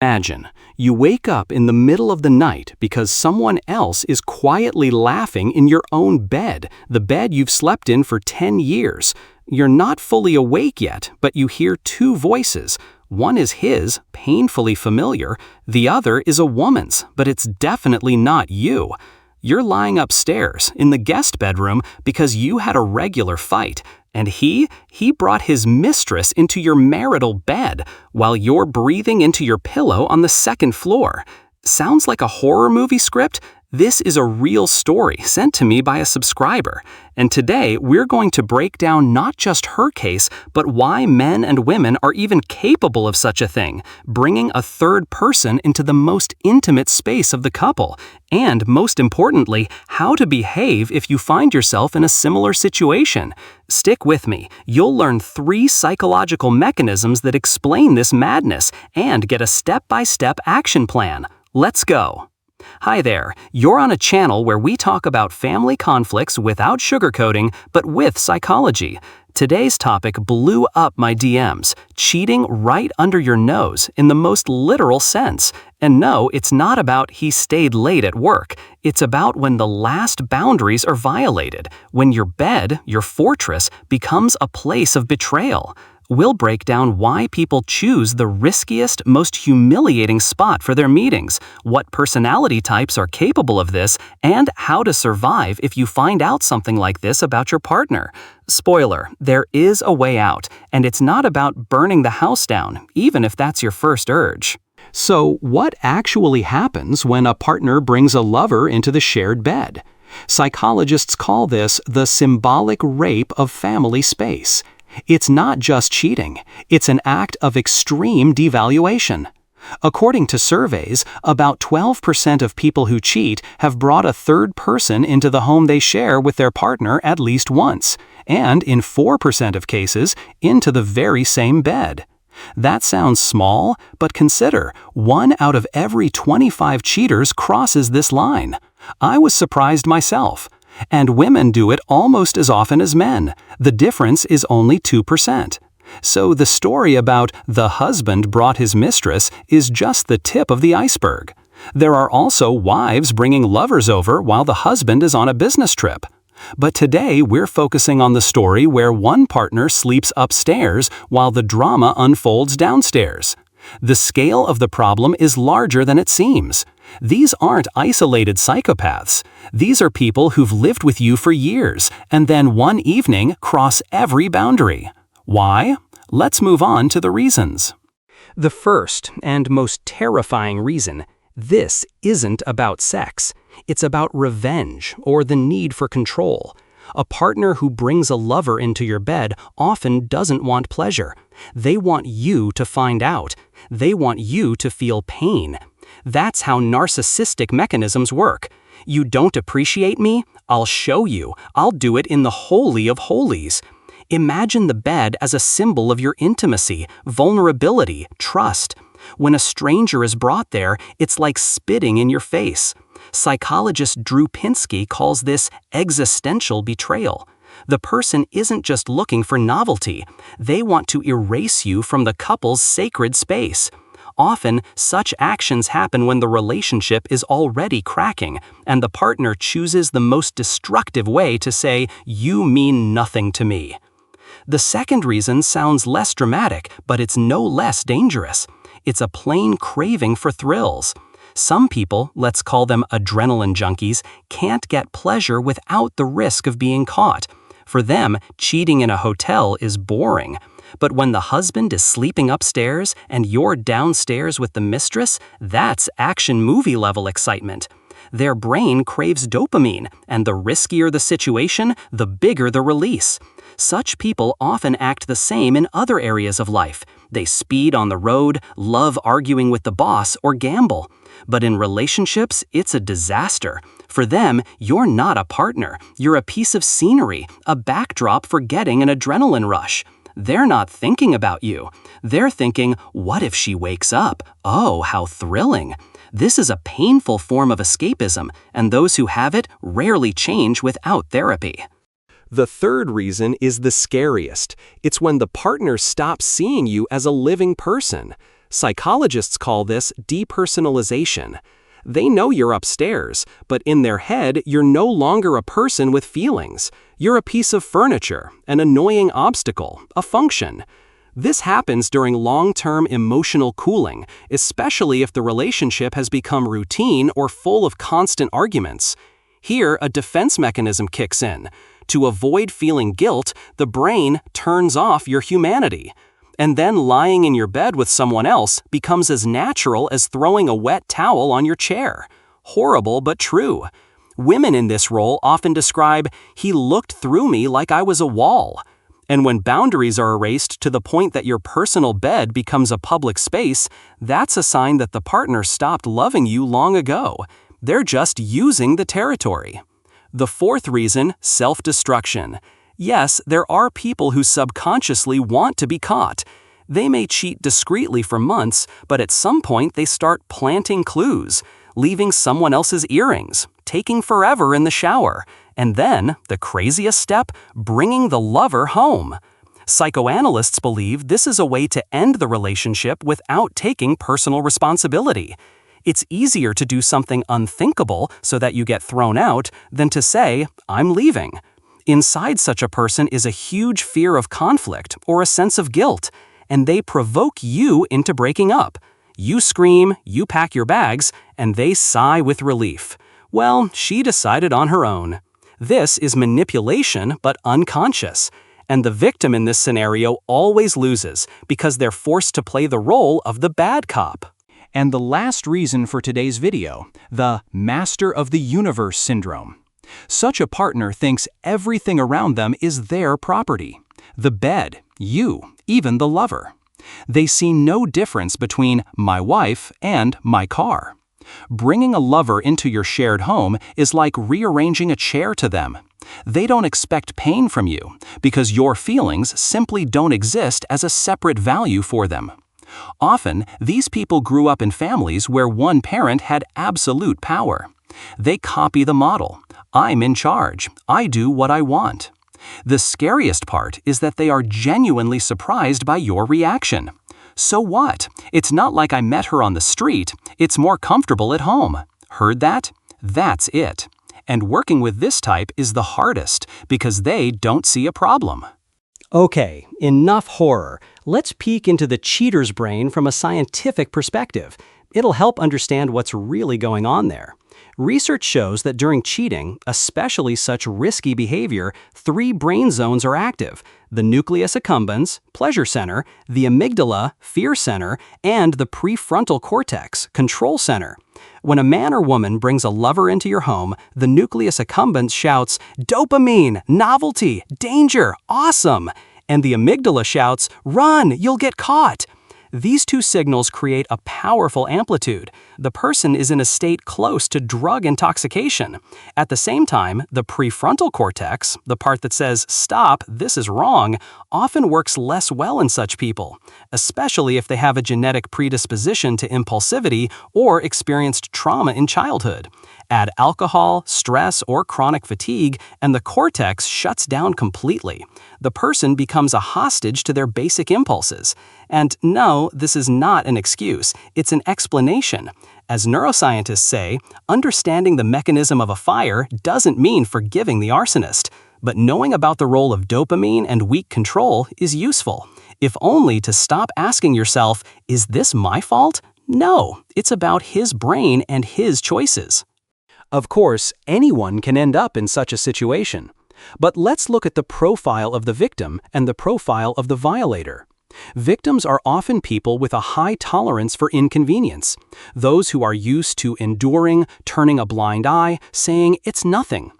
Imagine, you wake up in the middle of the night because someone else is quietly laughing in your own bed, the bed you've slept in for 10 years. You're not fully awake yet, but you hear two voices. One is his, painfully familiar. The other is a woman's, but it's definitely not you. You're lying upstairs in the guest bedroom because you had a regular fight. And he brought his mistress into your marital bed while you're breathing into your pillow on the second floor. Sounds like a horror movie script? This is a real story sent to me by a subscriber. And today we're going to break down not just her case, but why men and women are even capable of such a thing, bringing a third person into the most intimate space of the couple. And most importantly, how to behave if you find yourself in a similar situation. Stick with me. You'll learn 3 psychological mechanisms that explain this madness and get a step-by-step action plan. Let's go. Hi there, you're on a channel where we talk about family conflicts without sugarcoating, but with psychology. Today's topic blew up my DMs, cheating right under your nose in the most literal sense. And no, it's not about he stayed late at work. It's about when the last boundaries are violated, when your bed, your fortress, becomes a place of betrayal. We'll break down why people choose the riskiest, most humiliating spot for their meetings, what personality types are capable of this, and how to survive if you find out something like this about your partner. Spoiler, there is a way out, and it's not about burning the house down, even if that's your first urge. So, what actually happens when a partner brings a lover into the shared bed? Psychologists call this the symbolic rape of family space. It's not just cheating, it's an act of extreme devaluation. According to surveys, about 12% of people who cheat have brought a third person into the home they share with their partner at least once, and in 4% of cases, into the very same bed. That sounds small, but consider, 1 out of every 25 cheaters crosses this line. I was surprised myself. And women do it almost as often as men. The difference is only 2%. So the story about the husband brought his mistress is just the tip of the iceberg. There are also wives bringing lovers over while the husband is on a business trip. But today we're focusing on the story where one partner sleeps upstairs while the drama unfolds downstairs. The scale of the problem is larger than it seems. These aren't isolated psychopaths. These are people who've lived with you for years and then one evening cross every boundary. Why? Let's move on to the reasons. The first and most terrifying reason: this isn't about sex. It's about revenge or the need for control. A partner who brings a lover into your bed often doesn't want pleasure. They want you to find out. They want you to feel pain. That's how narcissistic mechanisms work. You don't appreciate me? I'll show you. I'll do it in the holy of holies. Imagine the bed as a symbol of your intimacy, vulnerability, trust. When a stranger is brought there, it's like spitting in your face. Psychologist Drew Pinsky calls this existential betrayal. The person isn't just looking for novelty. They want to erase you from the couple's sacred space. Often, such actions happen when the relationship is already cracking, and the partner chooses the most destructive way to say, "You mean nothing to me." The second reason sounds less dramatic, but it's no less dangerous. It's a plain craving for thrills. Some people, let's call them adrenaline junkies, can't get pleasure without the risk of being caught. For them, cheating in a hotel is boring. But when the husband is sleeping upstairs and you're downstairs with the mistress, that's action movie level excitement. Their brain craves dopamine, and the riskier the situation, the bigger the release. Such people often act the same in other areas of life. They speed on the road, love arguing with the boss, or gamble. But in relationships, it's a disaster. For them, you're not a partner. You're a piece of scenery, a backdrop for getting an adrenaline rush. They're not thinking about you. They're thinking, what if she wakes up? Oh, how thrilling. This is a painful form of escapism, and those who have it rarely change without therapy. The third reason is the scariest. It's when the partner stops seeing you as a living person. Psychologists call this depersonalization. They know you're upstairs, but in their head, you're no longer a person with feelings. You're a piece of furniture, an annoying obstacle, a function. This happens during long-term emotional cooling, especially if the relationship has become routine or full of constant arguments. Here, a defense mechanism kicks in. To avoid feeling guilt, the brain turns off your humanity. And then lying in your bed with someone else becomes as natural as throwing a wet towel on your chair. Horrible but true. Women in this role often describe, "He looked through me like I was a wall." And when boundaries are erased to the point that your personal bed becomes a public space, that's a sign that the partner stopped loving you long ago. They're just using the territory. The fourth reason, self-destruction. Yes, there are people who subconsciously want to be caught. They may cheat discreetly for months, but at some point they start planting clues, leaving someone else's earrings, taking forever in the shower, and then, the craziest step, bringing the lover home. Psychoanalysts believe this is a way to end the relationship without taking personal responsibility. It's easier to do something unthinkable so that you get thrown out than to say, "I'm leaving." Inside such a person is a huge fear of conflict or a sense of guilt, and they provoke you into breaking up. You scream, you pack your bags, and they sigh with relief. Well, she decided on her own. This is manipulation, but unconscious. And the victim in this scenario always loses because they're forced to play the role of the bad cop. And the last reason for today's video, the master of the universe syndrome. Such a partner thinks everything around them is their property. The bed, you, even the lover. They see no difference between my wife and my car. Bringing a lover into your shared home is like rearranging a chair to them. They don't expect pain from you because your feelings simply don't exist as a separate value for them. Often, these people grew up in families where one parent had absolute power. They copy the model. I'm in charge. I do what I want. The scariest part is that they are genuinely surprised by your reaction. So what? It's not like I met her on the street. It's more comfortable at home. Heard that? That's it. And working with this type is the hardest because they don't see a problem. Okay, enough horror. Let's peek into the cheater's brain from a scientific perspective. It'll help understand what's really going on there. Research shows that during cheating, especially such risky behavior, 3 brain zones are active: the nucleus accumbens, pleasure center, the amygdala, fear center, and the prefrontal cortex, control center. When a man or woman brings a lover into your home, the nucleus accumbens shouts, "Dopamine, novelty, danger, awesome!" And the amygdala shouts, "Run, you'll get caught!" These two signals create a powerful amplitude. The person is in a state close to drug intoxication. At the same time, the prefrontal cortex, the part that says, "Stop, this is wrong," often works less well in such people, especially if they have a genetic predisposition to impulsivity or experienced trauma in childhood. Add alcohol, stress, or chronic fatigue, and the cortex shuts down completely. The person becomes a hostage to their basic impulses. And no, this is not an excuse, it's an explanation. As neuroscientists say, understanding the mechanism of a fire doesn't mean forgiving the arsonist. But knowing about the role of dopamine and weak control is useful, if only to stop asking yourself, "Is this my fault?" No, it's about his brain and his choices. Of course, anyone can end up in such a situation. But let's look at the profile of the victim and the profile of the violator. Victims are often people with a high tolerance for inconvenience, those who are used to enduring, turning a blind eye, saying it's nothing.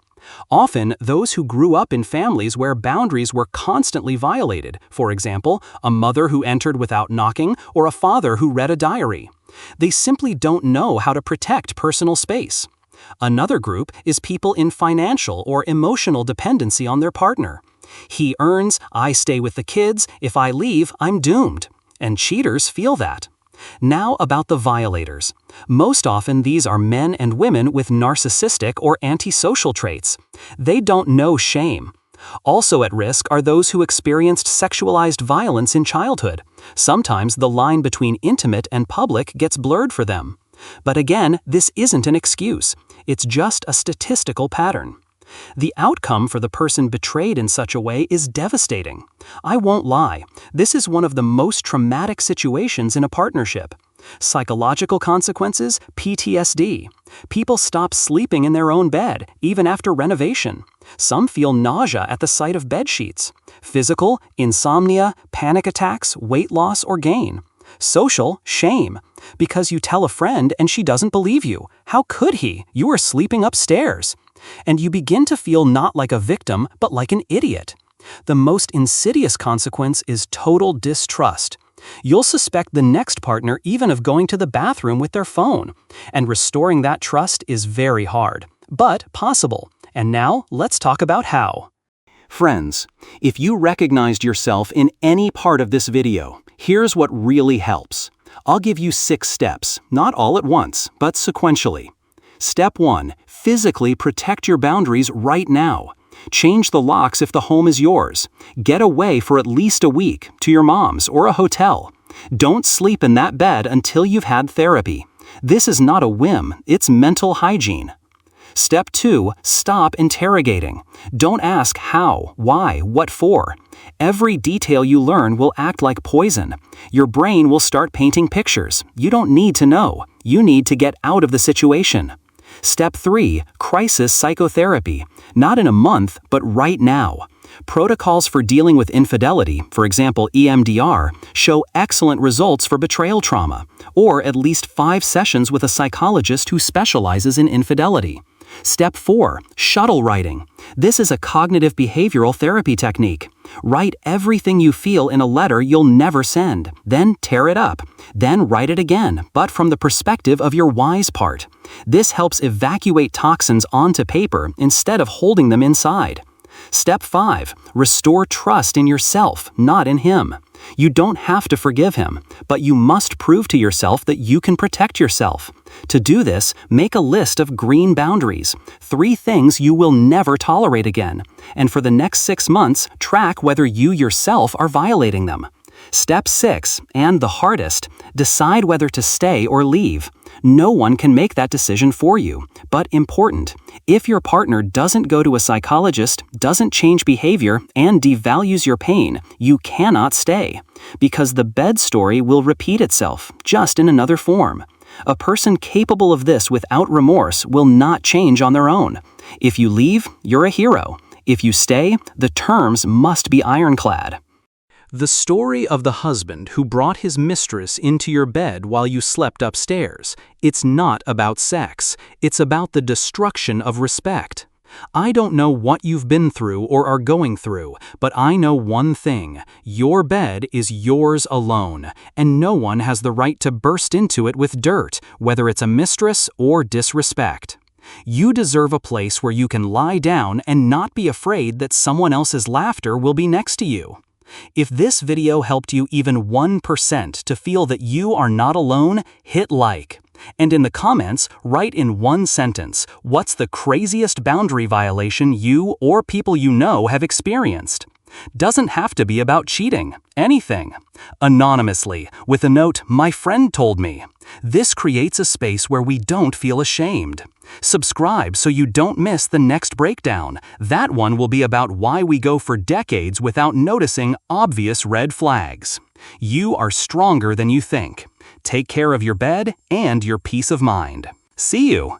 Often, those who grew up in families where boundaries were constantly violated, for example, a mother who entered without knocking or a father who read a diary. They simply don't know how to protect personal space. Another group is people in financial or emotional dependency on their partner. He earns, I stay with the kids, if I leave, I'm doomed. And cheaters feel that. Now about the violators. Most often these are men and women with narcissistic or antisocial traits. They don't know shame. Also at risk are those who experienced sexualized violence in childhood. Sometimes the line between intimate and public gets blurred for them. But again, this isn't an excuse. It's just a statistical pattern. The outcome for the person betrayed in such a way is devastating. I won't lie, this is one of the most traumatic situations in a partnership. Psychological consequences, PTSD. People stop sleeping in their own bed, even after renovation. Some feel nausea at the sight of bed sheets. Physical, insomnia, panic attacks, weight loss or gain. Social, shame. Because you tell a friend and she doesn't believe you. How could he? You were sleeping upstairs. And you begin to feel not like a victim, but like an idiot. The most insidious consequence is total distrust. You'll suspect the next partner even of going to the bathroom with their phone. And restoring that trust is very hard, but possible. And now, let's talk about how. Friends, if you recognized yourself in any part of this video, here's what really helps. I'll give you 6 steps, not all at once, but sequentially. Step 1. Physically protect your boundaries right now. Change the locks if the home is yours. Get away for at least a week, to your mom's or a hotel. Don't sleep in that bed until you've had therapy. This is not a whim, it's mental hygiene. Step 2. Stop interrogating. Don't ask how, why, what for. Every detail you learn will act like poison. Your brain will start painting pictures. You don't need to know. You need to get out of the situation. Step 3. Crisis psychotherapy. Not in a month, but right now. Protocols for dealing with infidelity, for example EMDR, show excellent results for betrayal trauma, or at least 5 sessions with a psychologist who specializes in infidelity. Step 4. Shuttle writing. This is a cognitive behavioral therapy technique. Write everything you feel in a letter you'll never send, then tear it up. Then write it again, but from the perspective of your wise part. This helps evacuate toxins onto paper instead of holding them inside. Step 5. Restore trust in yourself, not in him. You don't have to forgive him, but you must prove to yourself that you can protect yourself. To do this, make a list of green boundaries, 3 things you will never tolerate again, and for the next 6 months, track whether you yourself are violating them. Step 6, and the hardest, decide whether to stay or leave. No one can make that decision for you, but important. If your partner doesn't go to a psychologist, doesn't change behavior, and devalues your pain, you cannot stay. Because the bed story will repeat itself, just in another form. A person capable of this without remorse will not change on their own. If you leave, you're a hero. If you stay, the terms must be ironclad. The story of the husband who brought his mistress into your bed while you slept upstairs. It's not about sex. It's about the destruction of respect. I don't know what you've been through or are going through, but I know one thing. Your bed is yours alone, and no one has the right to burst into it with dirt, whether it's a mistress or disrespect. You deserve a place where you can lie down and not be afraid that someone else's laughter will be next to you. If this video helped you even 1% to feel that you are not alone, hit like. And in the comments, write in 1 sentence, what's the craziest boundary violation you or people you know have experienced? Doesn't have to be about cheating. Anything. Anonymously, with a note, "My friend told me." This creates a space where we don't feel ashamed. Subscribe so you don't miss the next breakdown. That one will be about why we go for decades without noticing obvious red flags. You are stronger than you think. Take care of your bed and your peace of mind. See you!